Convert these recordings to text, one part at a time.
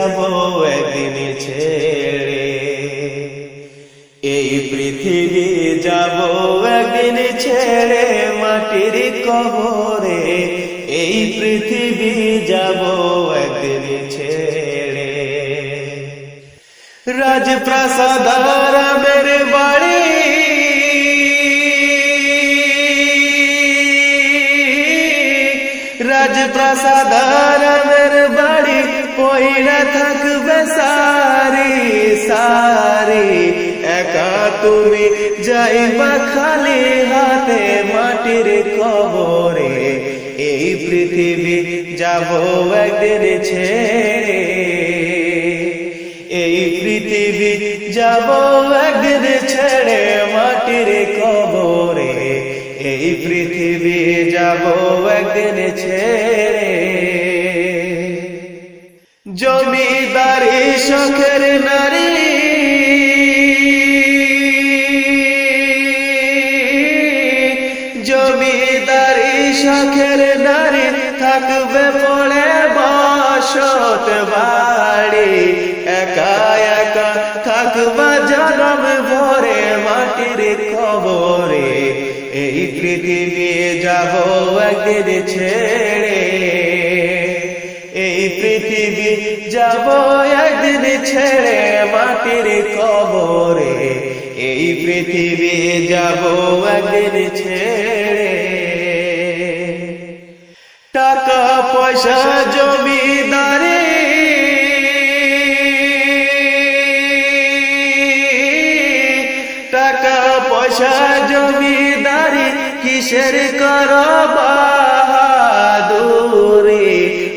যাব একদিন ছেড়ে, এই পৃথিবী যাব একদিন ছেড়ে মাটির কবরে, এই পৃথিবী যাব একদিন ছেড়ে। রাজপ্রাসাদ রামের বাড়ি, রাজপ্রাসাদ রামের বাড়ি পয়লা থাকবে সারি সারি, একা তুমি যাইবা খালি হাতে মাটির কবরে, এই পৃথিবী যাব একদিন ছেড়ে, এই পৃথিবী যাব একদিন ছেড়ে মাটির কবরে, এই পৃথিবী যাব একদিন ছেড়ে। জমিদারি শখের নারী, জমিদারি শখের নারী থাকবে পড়ে বসত বাড়ি, একা একা থাকবা জনম ভরে মাটির কবরে, এই পৃথিবী যাব একদিন ছেড়ে, এই পৃথিবী যাব একদিন ছেড়ে মাটির কবরে, এই পৃথিবী যাব একদিন ছেড়ে। টাকা পয়সা জমিদারি, টাকা পয়সা জমিদারি কিসের করো বাহাদুরি,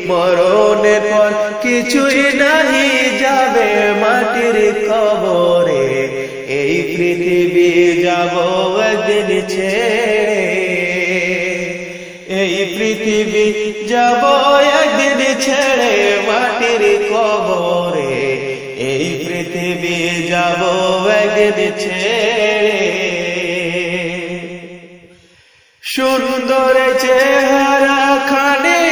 মরণের পর কিছুই নাহি যাবে মাটির কবরে, এই পৃথিবী যাব একদিন ছেড়ে, এই পৃথিবী যাব একদিন ছেড়ে মাটির কবরে, এই পৃথিবী যাব একদিন ছেড়ে। সুন্দর চেহারা খানি,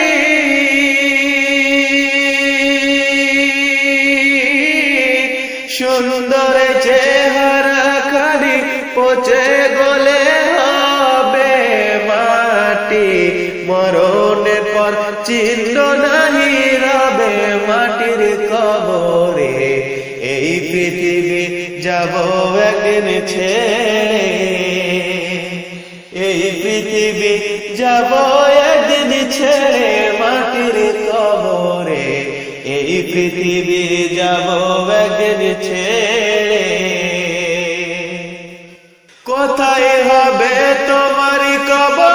সুন্দর চেহারা খানি পচে গলে হবে মাটি, মরণের পর চিহ্ন নাহি রবে মাটির কবরে, এই পৃথিবী যাব একদিন ছেড়ে, এই পৃথিবী যাব একদিন ছেড়ে মাটির কবরে, এই পৃথিবী যাব একদিন ছেড়ে। কোথায় হবে তোমার কবর,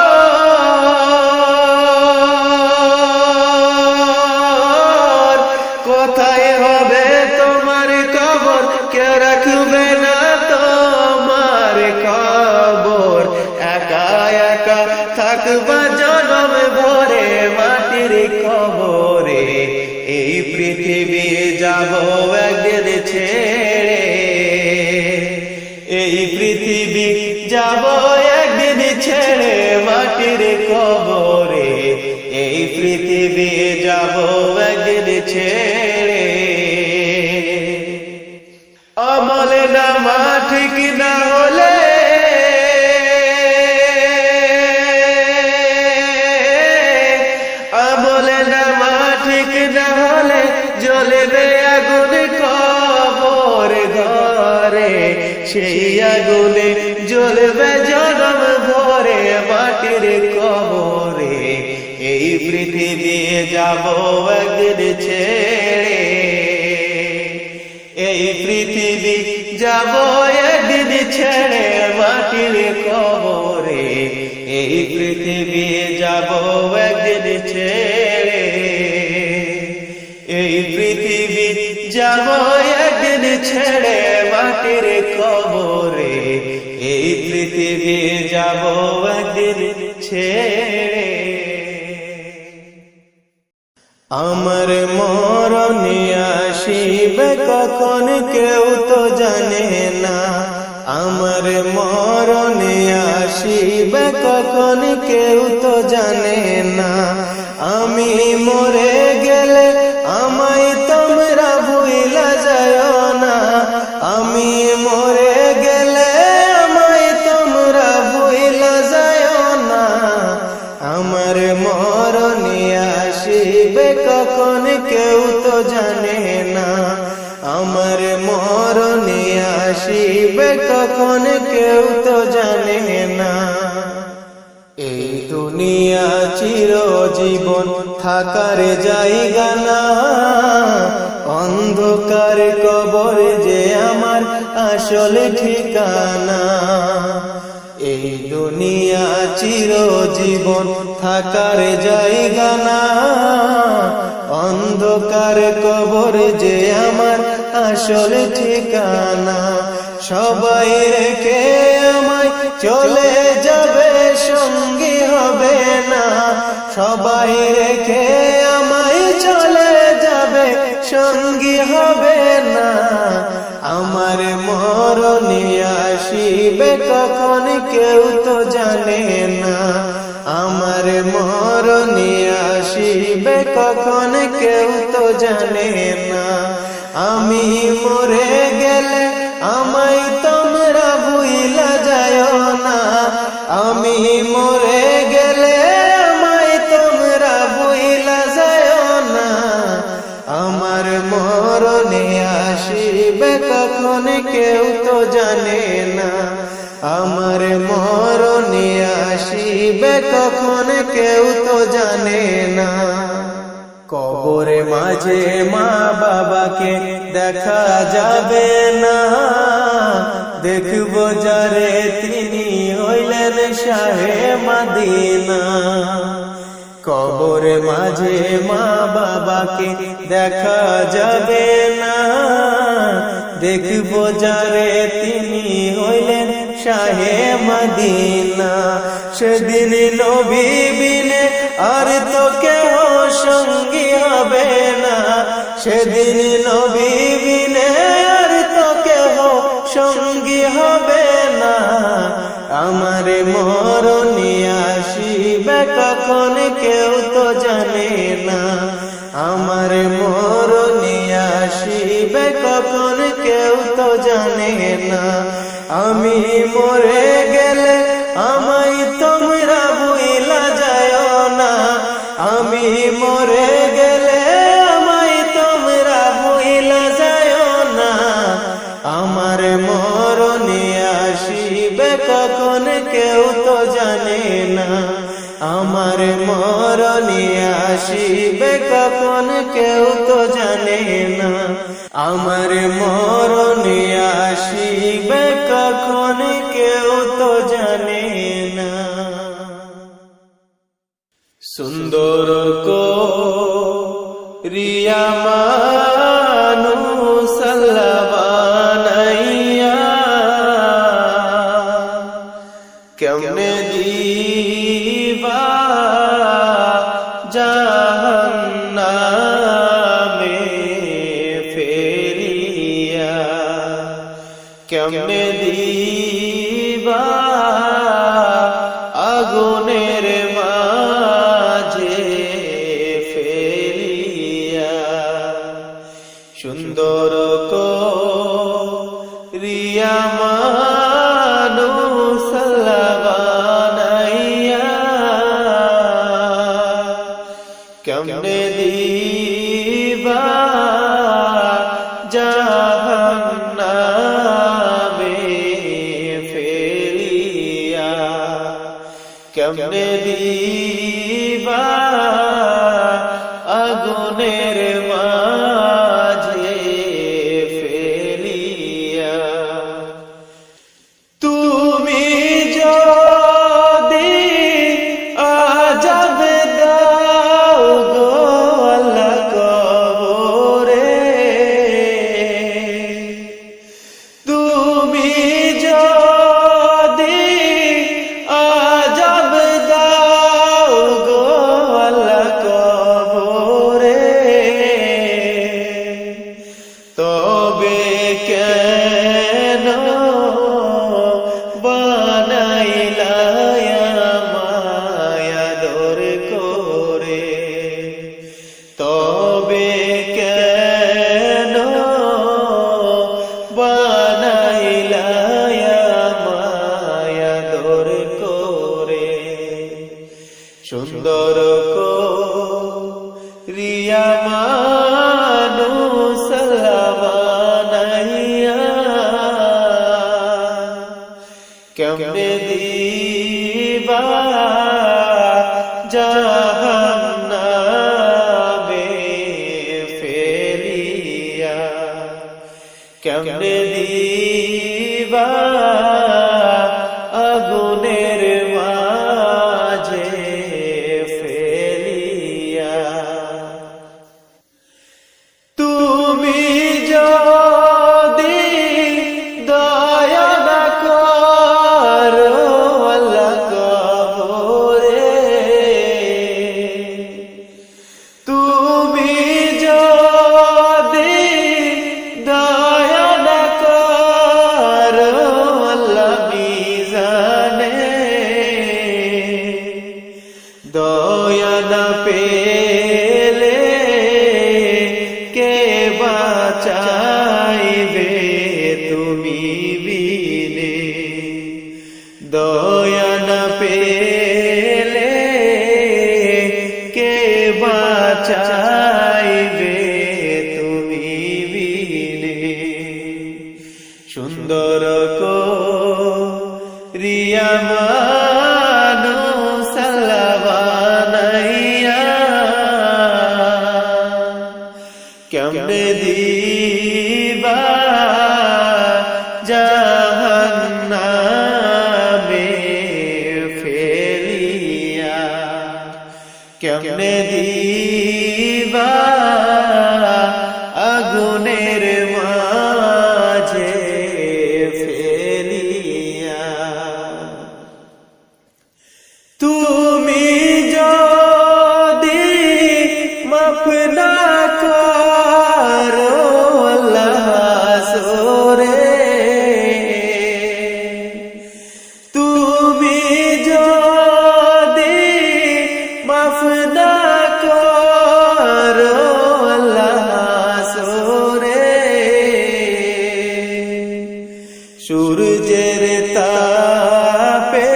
কোথায় হবে তোমার কবর, কে রাখবে না তোমার কবর, একা একা থাকবা জনম ভরে মাটির কবরে, এই পৃথিবী যাব একদিন ছেড়ে, এই পৃথিবী যাব একদিন ছেড়ে মাটির কবরে, এই পৃথিবী যাব একদিন ছেড়ে। আমল নামা ঠিক না হলে, আমল নামা ঠিক না হলে জ্বলবে আগুন কবর ঘরে, সেই আগুনে জ্বলবে জনম ভরে মাটির কবরে, এই পৃথিবী যাব একদিন ছেড়ে, এই পৃথিবী যাব একদিন ছেড়ে মাটির কবরে, এই পৃথিবী যাব একদিন ছেড়ে, এই পৃথিবী যাব একদিন ছেড়ে মাটির কবরে, এই পৃথিবী যাব একদিন ছেড়ে। আমার মরণে আসিবে কখন কেউ তো জানে না, আমার মরণে আসিবে কখন কেউ তো জানে না, আমি মরে গেলে আমায় তোমরা আমি মরে গেলে আমায় তোমরা ভুইলা যাও না, আমার মরণে আসিবে কখন কেউ তো জানে না, আমার মরণে আসিবে কখন কেউ তো জানে না। এই দুনিয়া চিরজীবন থাকার জায়গা না, অন্ধকার কবর যে আমার আসল ঠিকানা। এই দুনিয়া চিরজীবন থাকার জায়গা না, অন্ধকার কবর যে আমার আসল ঠিকানা। সবাই রেখে আমায় চলে যাবে, সঙ্গী হবে না, সবাই রেখে আমায় চলে যাবে, সঙ্গী হবে না। আমার মরণে আসিবে কখন কেউ তো জানে না, আমার মরণে আসিবে কখন কেউ তো জানে না। আমি মরে গেলে আমায় তোমরা ভুইলা যাও না, আমি মরে গেলে আমায় তোমরা ভুইলা যাও না, আমার মরণে আসিবে কখন কেউ তো জানে না, আমার মরণে আসিবে কখন কেউ তো জানে না। কবরে মাঝে মা বাবাকে দেখা যাবে না, দেখব যারে তিনি হইলেন শাহে মদিনা। কবরে মাঝে মা বাবাকে দেখা যাবে না, দেখব যারে তিনি হইলেন শাহে মদিনা। সেদিন নবী বিনে আর তো কেহ সঙ্গী হবে না, সেদিন নবী বিনে আর তো কেহ সঙ্গী হবে না। আমার মরণে আসিবে কখন কেউ তো জানে না, আমার মরণে আসিবে কখন কেউ তো জানে না। আমি মরে গেলে আমায় তোমরা ভুইলা যাও না, আমি মরে গেলে আমায় তোমরা ভুইলা যাও না, আমার মরণে আসিবে কখন কেউ তো জানে না, আমার মরণে আসিবে কখন কেউ তো জানে না, আমার মরণে আসিবে কখন কেউ তো জানে না। সুন্দর রিয়া মানুষ আল্লাহ বানাইয়া, কেমনে দিবা জাহান্নামে ফেলিয়া, কেমনে দিবা আগুনের মাঝে ফেলিয়া। সুন্দর রিয়া মানুষ আল্লাহ বানাইয়া, কেমনে দিবা জাহান্নামে ফেলিয়া, কেমনে দিবা আগুনের মাঝে ফেলিয়া। তুমি যদি আযাব দাও গো আল্লাহ কবরে, তুমি যদি আযাব দাও জাহান্নামে ফেলিয়া, কেমনে দিবা আগুনের মাঝে ফেলিয়া। তুমি যদি দয়া না করো আল্লাহ কবরে, তুমি যদি দয়া না করো আল্লাহ মিজানে, দয়া না পেলে কে বাঁচাইবে তুমি বিনে, দয়া না পেলে কে বাঁচাইবে তুমি বিনে। সুন্দর করিয়া মানুষ বানাইয়া, কেমনে দিবা জাহান্নামে ফেলিয়া, কেমনে দিবা আগুনের মাঝে ফেলিয়া। তুমি যদি মাফ না করো আল্লাহ হাসরে, তুমি যদি মাফ না করো আল্লাহ হাসরে, সূর্যের তাপে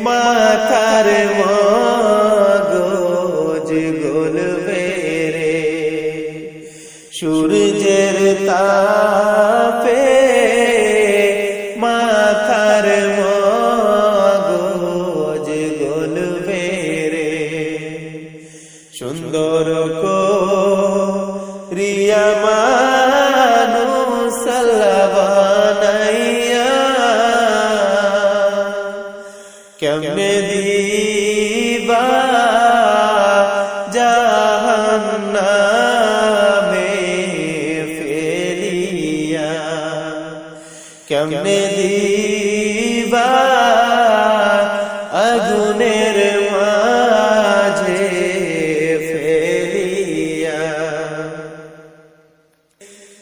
মাথার মগজ গলবে রে, সূর্যের তাপে মাথার মগজ গলবে রে। সুন্দর করিয়া মানুষ বানাইয়া, কেমনে দিবা জাহান্নামে ফেলিয়া, কেমনে দিবা আগুনের মাঝে ফেলিয়া।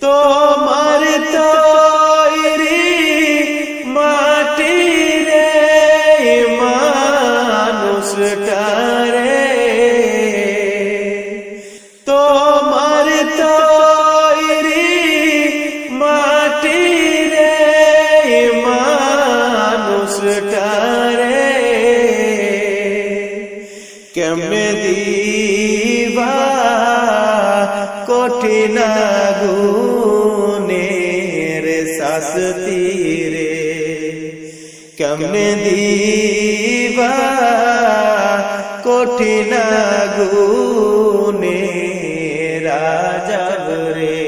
তোমার তৈরি মাটি রে মানুষটারে, তোমার তৈরি মাটি রে মানুষটারে, কেমনে দিবা কঠিন আগুনের শাস্তি রে, কেমনে দিবা কঠিন আগুনের আযাব রে।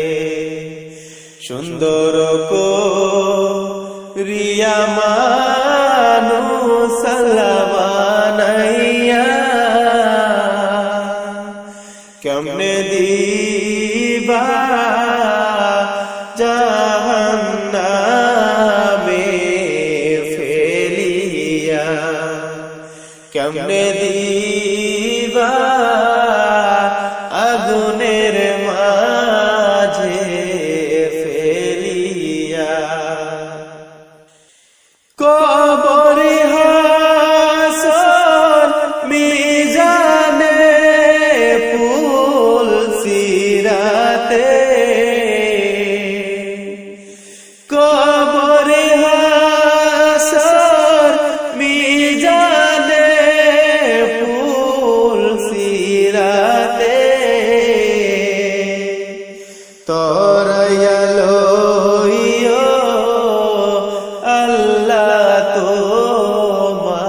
সুন্দর করিয়া মানুষ বানাইয়া, কেমনে দিবা জাহান্নামে ফেলিয়া, কেমনে দিবা আগুনের মাঝে ফেলিয়া। কবরে হাসর মিজানে পুল সিরাতে, কবরে হাসর মিজানে পুল সিরাতে, তরাইয়া লইও আল্লাহ তোমার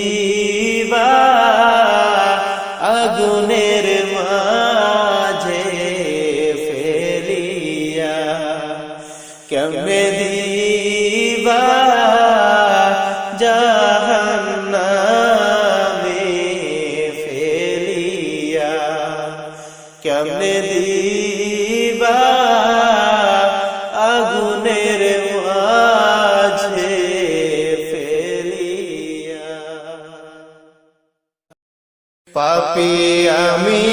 দিবা আগুনের মাঝে ফেলিয়া, কেমনে দিবা জাহান্নামে ফেলিয়া, কেমনে দিবা আগুনের মাঝে ফেলিয়া। পাপী আমি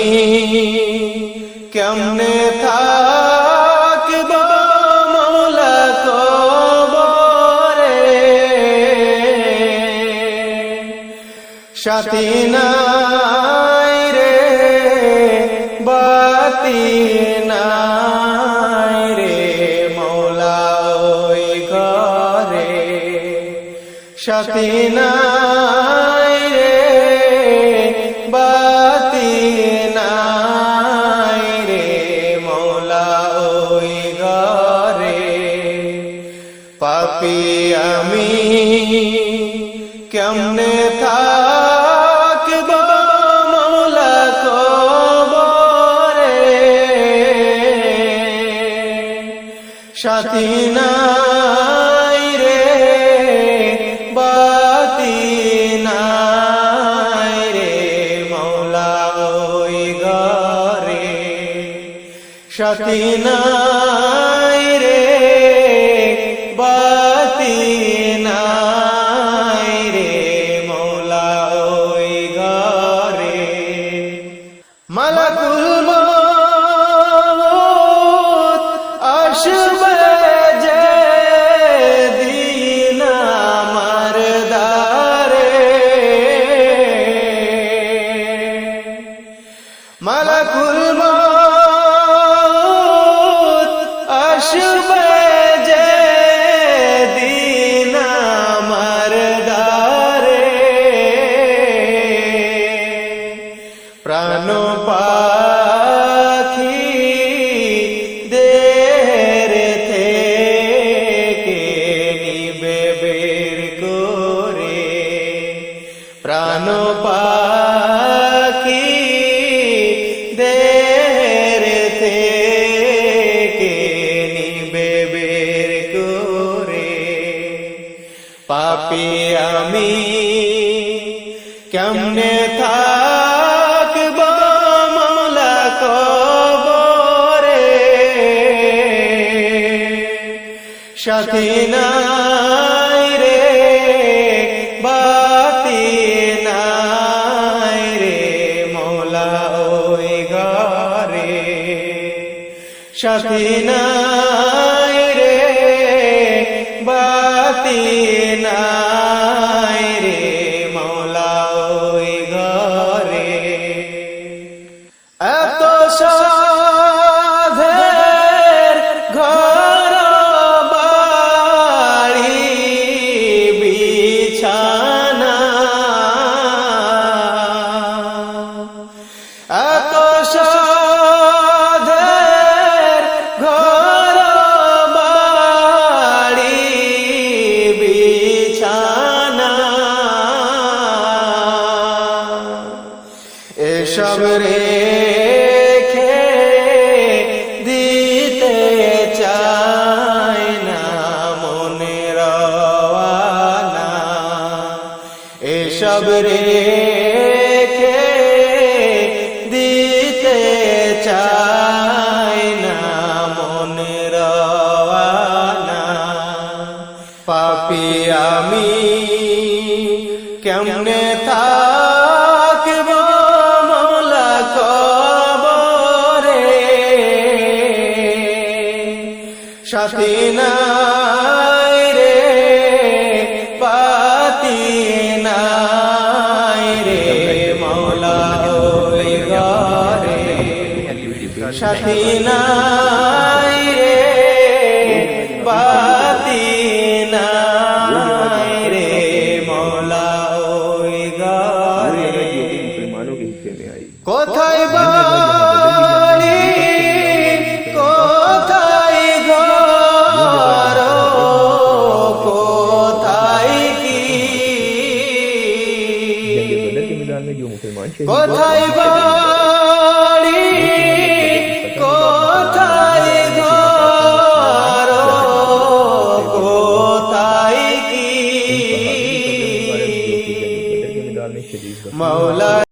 কেমনে থাকব মওলা কবরে, সাথী নাই রে বাতি নাই রে মওলা ওই ঘরে, সাথী নাই রে বাতি নাই রে মওলা ওই ঘরে। পাপী আমি কেমনে থাকব মওলা কবরে, সাথী নাই রে বাতি নাই রে মওলা ওই ঘরে, সাথী নাই রে বাতি নাই রে মওলা ওই ঘরে। মালাকুল মউত আসবে যে দিন আমার দ্বারে, মালাকুল মউত আসবে যে দিন আমার দ্বারে, প্রাণ পাখি দেহের থেকে নিবে বের করে, প্রাণ পাখি দেহের থেকে নিবে বের করে। পাপী আমি কেমনে থাকব মওলা কবরে, সাথী নাই রে বাতি নাই রে মওলা ওই ঘরে, সাথী নাই রে বাতি নাই রে মওলা ওই ঘরে। এত সাধের ঘর বাড়ি বিছানা, এত সাধের ঘর বাড়ি বিছানা, এসব রেখে দিতে চাই না মনে রওয়ানা, এসব রেখে দিতে চাই না মনে রওয়ানা। পাপী আমি কেমনে থাকব মওলা কবরে, সাথী নাই রে বাতি নাই রে মওলা ওই ঘরে, সাথী নাই রে বাতি নাই রে মওলা ওই ঘরে। কোথায় বাড়ি কোথায় ঘর, কোথায় কি में जो मुसलमान शहीद কোথায় বাড়ি কোথায় ঘর কোথায় কি हुए, মৌলা